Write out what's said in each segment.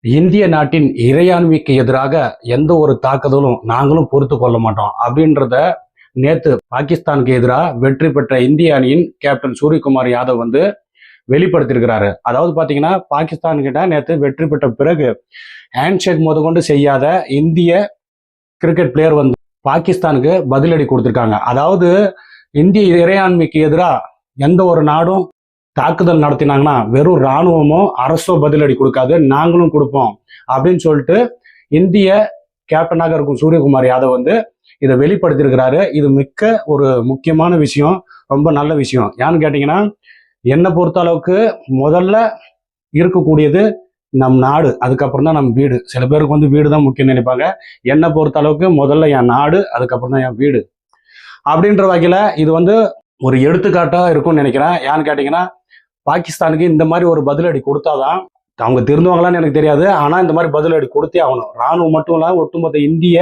இந்திய நாட்டின் இறையாண்மைக்கு எதிராக எந்த ஒரு தாக்குதலும் நாங்களும் பொறுத்து கொள்ள மாட்டோம் அப்படின்றத நேத்து பாகிஸ்தானுக்கு எதிராக வெற்றி பெற்ற இந்திய அணியின் கேப்டன் சூரியகுமார் யாதவ் வெளிப்படுத்தியிருக்கிறாரு. அதாவது பாத்தீங்கன்னா பாகிஸ்தான் கிட்ட நேத்து வெற்றி பெற்ற பிறகு ஹேண்ட்ஷேக் முதற்கொண்டு செய்யாத இந்திய கிரிக்கெட் பிளேயர் பாகிஸ்தானுக்கு பதிலடி கொடுத்திருக்காங்க. அதாவது இந்திய இறையாண்மைக்கு எதிராக எந்த ஒரு நாடும் தாக்குதல் நடத்தினாங்கன்னா வெறும் இராணுவமோ அரசோ பதிலடி கொடுக்காது, நாங்களும் கொடுப்போம் அப்படின்னு சொல்லிட்டு இந்திய கேப்டனாக இருக்கும் சூரியகுமார் யாதவ் இதை வெளிப்படுத்தியிருக்கிறாரு. இது மிக்க ஒரு முக்கியமான விஷயம், ரொம்ப நல்ல விஷயம். ஏன்னு கேட்டீங்கன்னா, என்னை பொறுத்த அளவுக்கு முதல்ல இருக்கக்கூடியது நம் நாடு, அதுக்கப்புறம் தான் நம்ம வீடு. சில பேருக்கு வீடு தான் முக்கியம் நினைப்பாங்க. என்னை பொறுத்த அளவுக்கு முதல்ல என் நாடு, அதுக்கப்புறம் தான் என் வீடு அப்படின்ற வகையில இது ஒரு எடுத்துக்காட்டா இருக்கும்னு நினைக்கிறேன். ஏன்னு கேட்டீங்கன்னா, பாகிஸ்தானுக்கு இந்த மாதிரி ஒரு பதிலடி கொடுத்தாதான், அவங்க திருந்துவாங்களான்னு எனக்கு தெரியாது, ஆனா இந்த மாதிரி பதிலடி கொடுத்தே ஆகணும். ராணுவம் மட்டும் இல்ல, ஒட்டுமொத்த இந்திய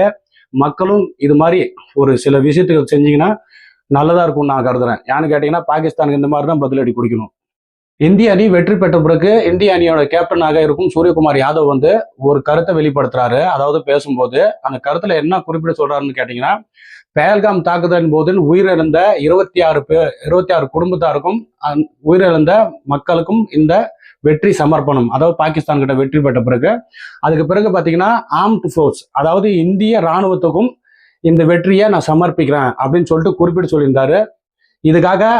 மக்களும் இது மாதிரி ஒரு சில விஷயத்துக்கு செஞ்சீங்கன்னா நல்லதா இருக்கும்னு நான் கருதுறேன். ஏன்னு கேட்டீங்கன்னா, பாகிஸ்தானுக்கு இந்த மாதிரி தான் பதிலடி கொடுக்கணும். இந்திய அணி வெற்றி பெற்ற பிறகு இந்திய அணியோட கேப்டனாக இருக்கும் சூரியகுமார் யாதவ் ஒரு கருத்தை வெளிப்படுத்துறாரு. அதாவது பேசும்போது அந்த கருத்துல என்ன குறிப்பிட சொல்றாருன்னு கேட்டீங்கன்னா, பெஹல்காம் தாக்குதலின் போது உயிரிழந்த 26 குடும்பத்தாருக்கும் உயிரிழந்த மக்களுக்கும் இந்த வெற்றி சமர்ப்பணம். அதாவது பாகிஸ்தான் கிட்ட வெற்றி பெற்ற பிறகு அதுக்கு பிறகு பாத்தீங்கன்னா ஆர்ம்டு ஃபோர்ஸ், அதாவது இந்திய ராணுவத்துக்கும் இந்த வெற்றியை நான் சமர்ப்பிக்கிறேன் அப்படின்னு சொல்லிட்டு குறிப்பிட்டு சொல்லியிருந்தாரு. இதுக்காக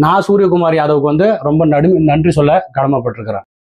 நான் சூரியகுமார் யாதவுக்கு ரொம்ப நன்றி சொல்ல கடமைப்பட்டிருக்கிறேன்.